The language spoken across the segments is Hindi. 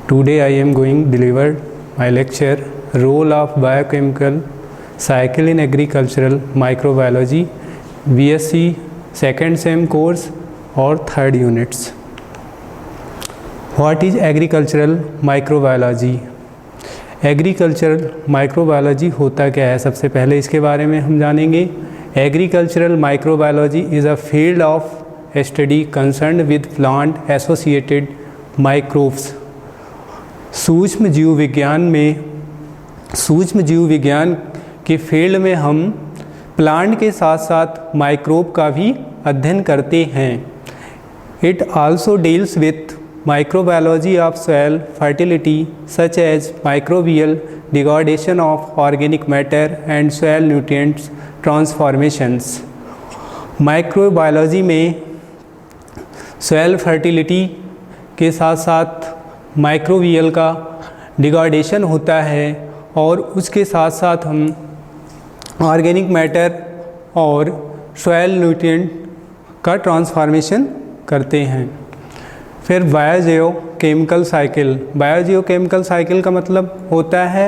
Today I am going to deliver my lecture, Role of Biochemical Cycle in Agricultural Microbiology, BSc second sem course or third units. What is agricultural microbiology? Agricultural microbiology होता क्या है, सबसे पहले इसके बारे में हम जानेंगे। Agricultural microbiology is a field of study concerned with plant associated microbes. सूक्ष्म जीव विज्ञान के फील्ड में हम प्लांट के साथ साथ माइक्रोब का भी अध्ययन करते हैं। It also deals with microbiology of soil fertility such as microbial degradation of organic matter and soil nutrients transformations। Microbiology में soil fertility के साथ साथ माइक्रोबियल का डिग्रेडेशन होता है और उसके साथ साथ हम ऑर्गेनिक मैटर और soil nutrient का ट्रांसफॉर्मेशन करते हैं। फिर बायोजियो केमिकल साइकिल का मतलब होता है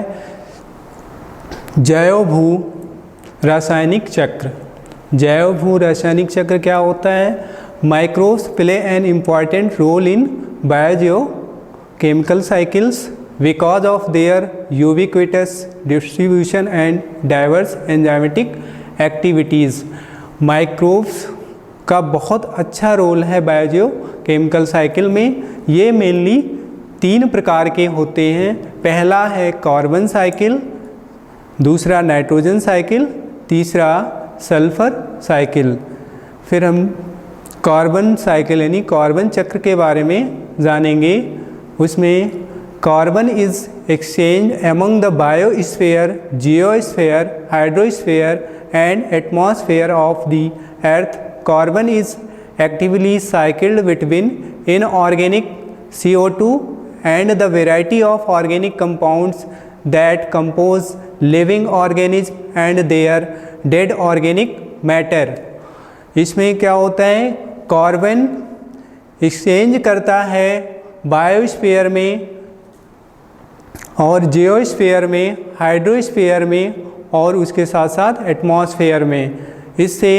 जैव भू रासायनिक चक्र क्या होता है? Microbes play an important role in biogeochemical cycles because of their ubiquitous distribution and diverse enzymatic activities. Microbes का बहुत अच्छा रोल है बायोजियो केमिकल साइकिल में। ये मेनली 3 प्रकार के होते हैं। पहला है कार्बन साइकिल, दूसरा नाइट्रोजन साइकिल, तीसरा सल्फर साइकिल। फिर हम कार्बन साइकिल यानी कार्बन चक्र के बारे में जानेंगे। उसमें carbon is exchange among the biosphere, geosphere, hydrosphere and atmosphere of the earth. Carbon is actively cycled between inorganic CO2 and the variety of organic compounds that compose living organisms and their dead organic matter। इसमें क्या होता है? कार्बन एक्सचेंज करता है बायोस्फीयर में और जियोस्फीयर में, हाइड्रोस्फीयर में और उसके साथ साथ एटमॉस्फेयर में। इससे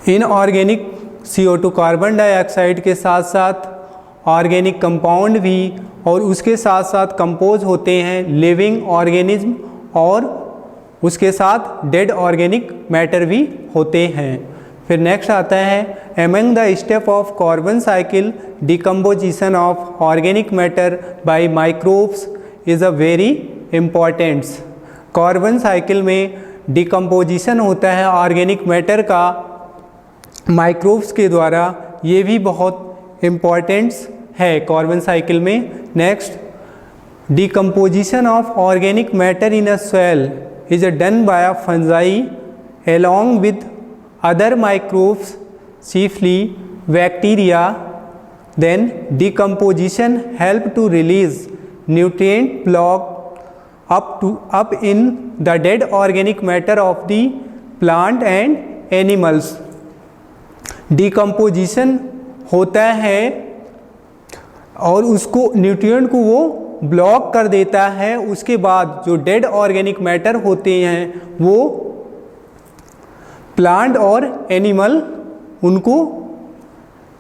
इनऑर्गेनिक CO2 कार्बन डाइऑक्साइड के साथ साथ ऑर्गेनिक कंपाउंड भी और उसके साथ साथ कंपोज होते हैं लिविंग ऑर्गेनिज्म और उसके साथ डेड ऑर्गेनिक मैटर भी होते हैं। फिर नेक्स्ट आता है among the step of carbon cycle decomposition of organic matter by microbes is a very importants. Carbon cycle में डिकम्पोजिशन होता है ऑर्गेनिक मैटर का माइक्रोब्स के द्वारा, ये भी बहुत इम्पॉर्टेंट्स है कार्बन साइकिल में। Next, decomposition of organic matter in a soil is done by a fungi along with other microbes, chiefly bacteria। Then decomposition help to release nutrient block up in the dead organic matter of the plant and animals। Decomposition होता है और उसको न्यूट्रिएंट को वो ब्लॉक कर देता है। उसके बाद जो डेड ऑर्गेनिक मैटर होते हैं वो प्लांट और एनिमल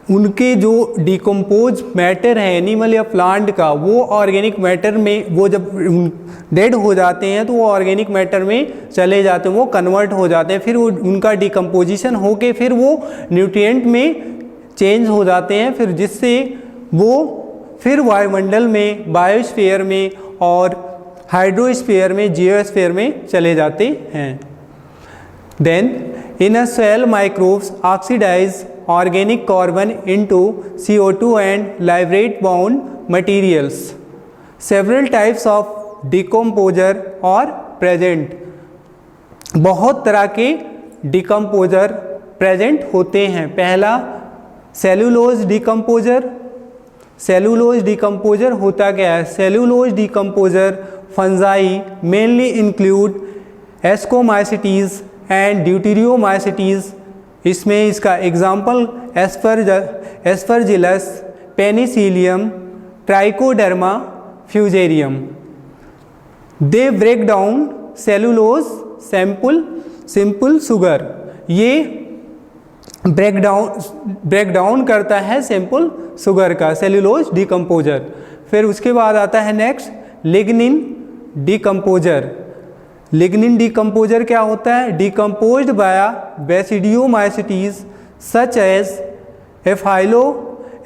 उनके जो डिकम्पोज मैटर है एनिमल या प्लांट का, वो ऑर्गेनिक मैटर में वो जब डेड हो जाते हैं तो वो ऑर्गेनिक मैटर में चले जाते हैं, वो कन्वर्ट हो जाते हैं। फिर वो उनका डिकम्पोजिशन होके फिर वो न्यूट्रिएंट में चेंज हो जाते हैं, फिर जिससे वो फिर वायुमंडल में, बायोस्फीयर में और हाइड्रोस्फीयर में, जियोस्फीयर में चले जाते हैं। Then in a soil microbes oxidise organic carbon into CO2 and liberate bound materials। Several types of decomposer are present। बहुत तरह के डिकम्पोजर प्रेजेंट होते हैं। पहला सेलुलोज डिकम्पोजर। सेलुलोज डिकम्पोजर होता क्या है? Cellulose decomposer fungi mainly include ascomycetes and deuteromycetes. इसमें इसका example aspergillus, penicillium, trichoderma fusarium. They break down cellulose simple sugar, ये ब्रेक डाउन करता है सिंपल शुगर का, सेलुलोज डिकम्पोजर। फिर उसके बाद आता है next lignin decomposer. Lignin decomposer क्या होता है? Decomposed by basidiomycetes such as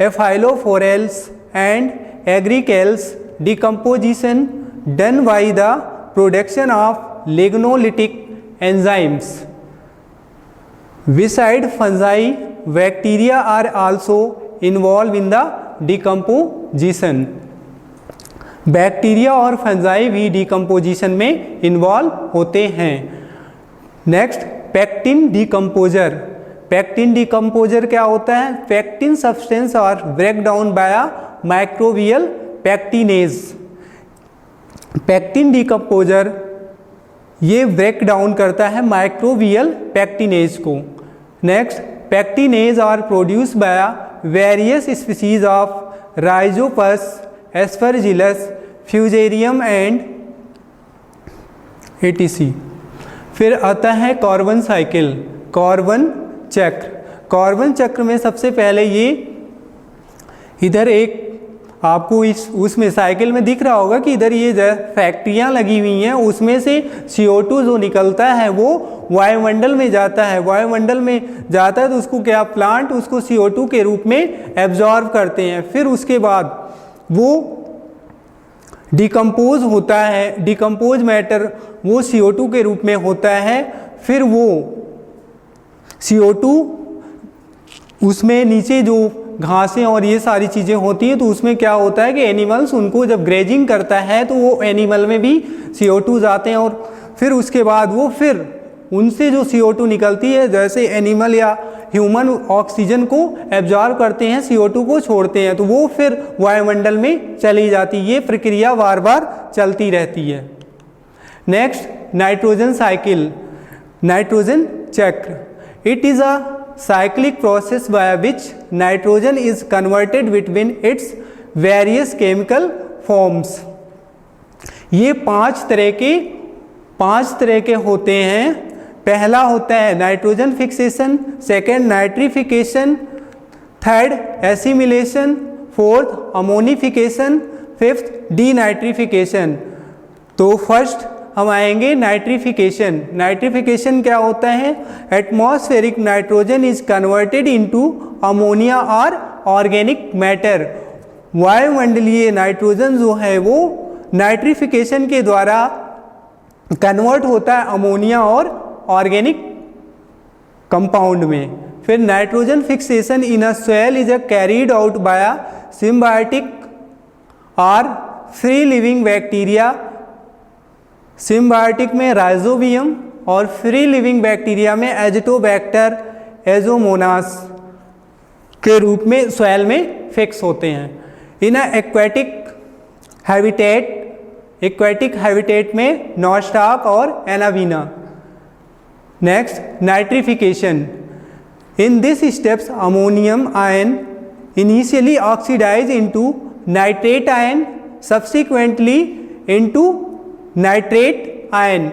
aphyllophorales and agaricales, decomposition done by the production of lignolytic enzymes. Beside fungi, bacteria are also involved in the decomposition. Bacteria और फंजाई भी डिकम्पोजिशन में इन्वॉल्व होते हैं। Next pectin decomposer. Pectin decomposer क्या होता है? पैक्टिन सब्सटेंस और break down by microbial pectinase. Pectin decomposer ये ब्रेक डाउन करता है माइक्रोबियल पैक्टिनेज को। Next pectinase are produce by various species of Rhizopus, Aspergillus, Fusarium and etc. फिर आता है कार्बन साइकिल, कार्बन चक्र। कार्बन चक्र में सबसे पहले ये इधर एक आपको उसमें साइकिल में दिख रहा होगा कि इधर ये फैक्ट्रियाँ लगी हुई हैं, उसमें से CO2 जो निकलता है वो वायुमंडल में जाता है। वायुमंडल में जाता है तो उसको क्या प्लांट उसको CO2 के रूप में एब्जॉर्ब करते हैं। फिर उसके बाद वो डिकम्पोज होता है, डिकम्पोज मैटर वो CO2 के रूप में होता है। फिर वो CO2 उसमें नीचे जो घासें और ये सारी चीज़ें होती हैं तो उसमें क्या होता है कि एनिमल्स उनको जब ग्रेजिंग करता है तो वो एनिमल में भी CO2 जाते हैं और फिर उसके बाद वो फिर उनसे जो CO2 निकलती है, जैसे एनिमल या ह्यूमन ऑक्सीजन को एब्जॉर्ब करते हैं, CO2 को छोड़ते हैं, तो वो फिर वायुमंडल में चली जाती है। ये प्रक्रिया बार बार चलती रहती है। नेक्स्ट नाइट्रोजन साइकिल, नाइट्रोजन चक्र। It is a cyclic process by which nitrogen is converted between its various chemical forms। ये पांच तरह के होते हैं। पहला होता है nitrogen fixation, second nitrification, third assimilation, fourth ammonification, fifth denitrification. तो फर्स्ट हम आएंगे नाइट्रिफिकेशन। नाइट्रिफिकेशन क्या होता है? Atmospheric nitrogen is converted into ammonia और ऑर्गेनिक मैटर। वायुमंडलीय नाइट्रोजन जो है वो नाइट्रिफिकेशन के द्वारा कन्वर्ट होता है अमोनिया और ऑर्गेनिक कंपाउंड में। फिर nitrogen fixation in a soil is carried out by symbiotic और फ्री लिविंग बैक्टीरिया। सिम्बायोटिक में राइजोबियम और फ्री लिविंग बैक्टीरिया में एजिटोबैक्टर एजोमोनास के रूप में सॉइल में फिक्स होते हैं। इन एक्वेटिक हैबिटेट में नॉस्टॉक और एनावीना। Next nitrification. In this steps ammonium ion initially oxidise into nitrate ion, subsequently into nitrate ion.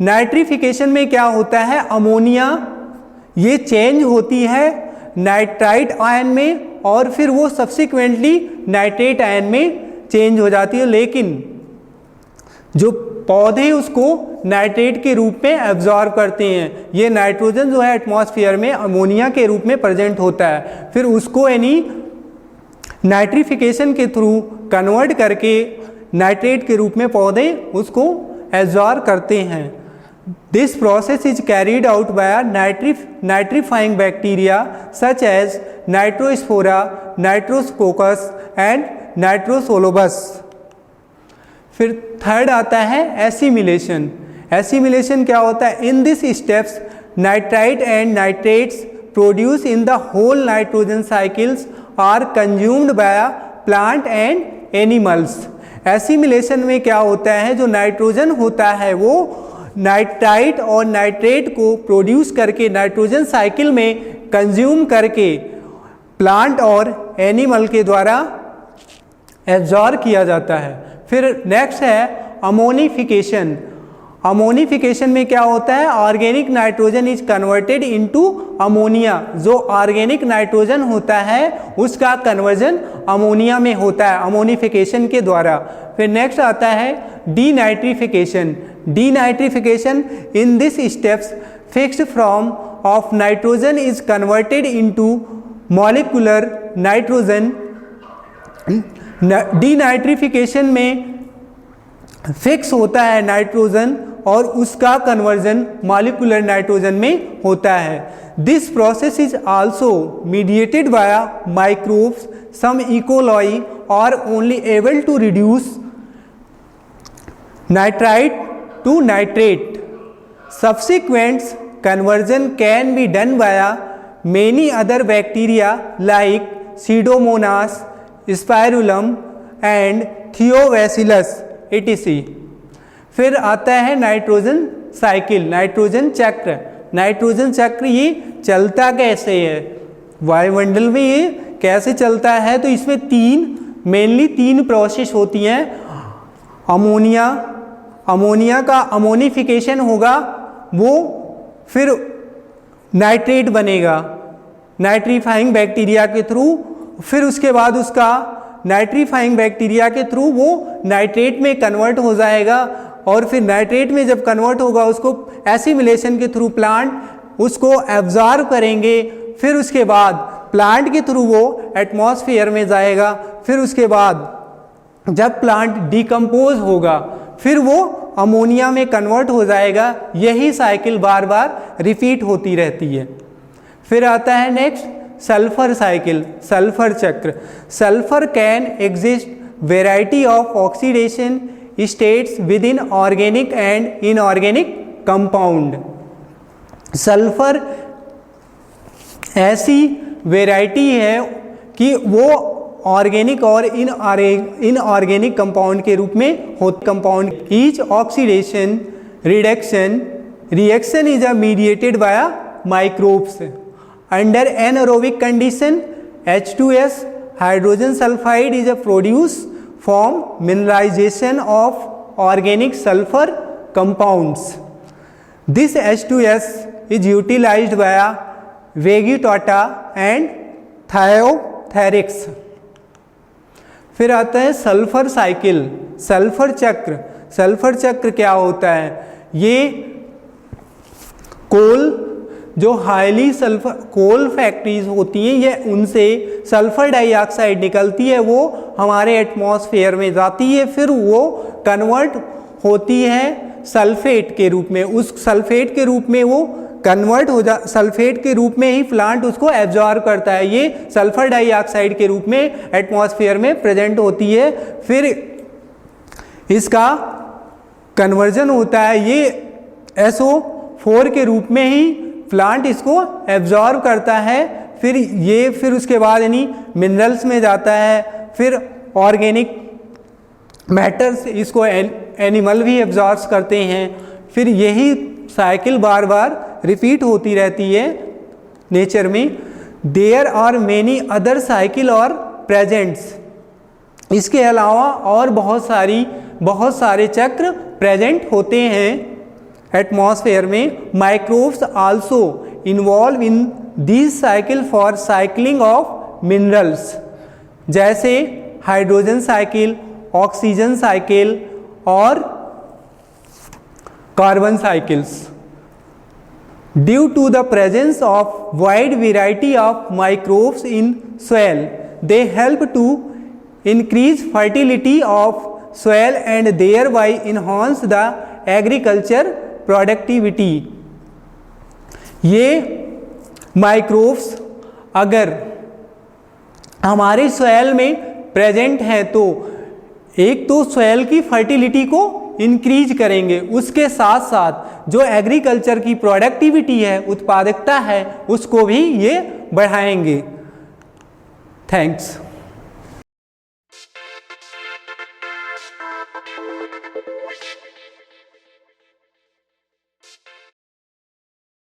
Nitrification में क्या होता है? अमोनिया ये चेंज होती है नाइट्राइट आयन में और फिर वो सब्सिक्वेंटली नाइट्रेट आयन में चेंज हो जाती है, लेकिन जो पौधे उसको नाइट्रेट के रूप में एब्जॉर्ब करते हैं। ये नाइट्रोजन जो है एटमॉस्फेयर में अमोनिया के रूप में प्रेजेंट होता है, फिर उसको यानी नाइट्रिफिकेशन के थ्रू कन्वर्ट करके नाइट्रेट के रूप में पौधे उसको एब्जॉर्ब करते हैं। This process is carried out by nitrifying bacteria such as nitrospora, nitrosococcus and nitrosolobus. फिर थर्ड आता है एसिमिलेशन। एसिमिलेशन क्या होता है? In this steps nitrite and nitrates produce in the whole nitrogen cycles are consumed by plant and animals. Assimilation में क्या होता है? जो नाइट्रोजन होता है वो नाइट्राइट और नाइट्रेट को प्रोड्यूस करके नाइट्रोजन साइकिल में कंज्यूम करके प्लांट और एनिमल के द्वारा एब्जॉर्ब किया जाता है। फिर नेक्स्ट है अमोनिफिकेशन। अमोनिफिकेशन में क्या होता है, organic nitrogen is converted into ammonia. जो ऑर्गेनिक नाइट्रोजन होता है उसका कन्वर्जन अमोनिया में होता है अमोनिफिकेशन के द्वारा। फिर नेक्स्ट आता है denitrification. Denitrification in this steps fixed form of nitrogen is converted into molecular nitrogen. Denitrification में फिक्स होता है नाइट्रोजन और उसका कन्वर्जन मॉलिक्यूलर नाइट्रोजन में होता है। This process is also mediated by microbes. Some E coli are only able to reduce nitrite to nitrate. Subsequent conversion can be done by many other bacteria like Pseudomonas, Spirulum and Theobacillus etc. फिर आता है नाइट्रोजन साइकिल, नाइट्रोजन चक्र। नाइट्रोजन चक्र ये चलता कैसे है, वायुमंडल में ये कैसे चलता है, तो इसमें मेनली तीन प्रोसेस होती हैं। अमोनिया का अमोनिफिकेशन होगा, वो फिर नाइट्रेट बनेगा नाइट्रीफाइंग बैक्टीरिया के थ्रू। फिर उसके बाद उसका नाइट्रीफाइंग बैक्टीरिया के थ्रू वो नाइट्रेट में कन्वर्ट हो जाएगा और फिर नाइट्रेट में जब कन्वर्ट होगा उसको एसिमिलेशन के थ्रू प्लांट उसको एब्जॉर्ब करेंगे। फिर उसके बाद प्लांट के थ्रू वो एटमॉस्फेयर में जाएगा। फिर उसके बाद जब प्लांट डिकम्पोज होगा फिर वो अमोनिया में कन्वर्ट हो जाएगा। यही साइकिल बार बार रिपीट होती रहती है। फिर आता है नेक्स्ट सल्फर साइकिल, सल्फर चक्र। Sulphur can exist variety of oxidation states with in organic and inorganic compound. Sulphur ऐसी वेराइटी है कि वो ऑर्गेनिक और इनऑर्गेनिक कंपाउंड के रूप में होते। Compound each oxidation reaction is mediated by microbes under anaerobic condition. H2S hydrogen sulphide is produce from mineralisation of organic sulphur compounds. This H2S is utilised by beggiatoa and thiothrix. फिर आता है सल्फर साइकिल, सल्फर चक्र। सल्फर चक्र क्या होता है, ये कोल जो हाईली सल्फर कोल फैक्ट्रीज होती हैं ये उनसे सल्फर डाइऑक्साइड निकलती है, वो हमारे एटमॉस्फेयर में जाती है। फिर वो कन्वर्ट होती है सल्फेट के रूप में। उस सल्फेट के रूप में वो कन्वर्ट हो सल्फेट के रूप में ही प्लांट उसको एब्जॉर्ब करता है। ये सल्फर डाइऑक्साइड के रूप में एटमॉस्फेयर में प्रेजेंट होती है। फिर इसका कन्वर्जन होता है, ये SO4 के रूप में ही प्लांट इसको एब्जॉर्ब करता है। फिर उसके बाद यानी मिनरल्स में जाता है। फिर ऑर्गेनिक मैटर्स इसको एनिमल भी एब्जॉर्ब करते हैं। फिर यही साइकिल बार बार रिपीट होती रहती है नेचर में। There are many other cycle और प्रेजेंट्स। इसके अलावा और बहुत सारे चक्र प्रेजेंट होते हैं एटमॉस्फेयर में। Microbes also involve in this cycle for cycling of minerals, जैसे हाइड्रोजन साइकिल, ऑक्सीजन साइकिल और carbon cycles. Due to the presence of wide variety of microbes in soil, they help to increase fertility of soil and thereby enhance the agriculture productivity. ये माइक्रोब्स अगर हमारे सॉइल में प्रेजेंट हैं तो एक तो सॉइल की फर्टिलिटी को इंक्रीज करेंगे, उसके साथ साथ जो एग्रीकल्चर की प्रोडक्टिविटी है, उत्पादकता है, उसको भी ये बढ़ाएंगे। थैंक्स।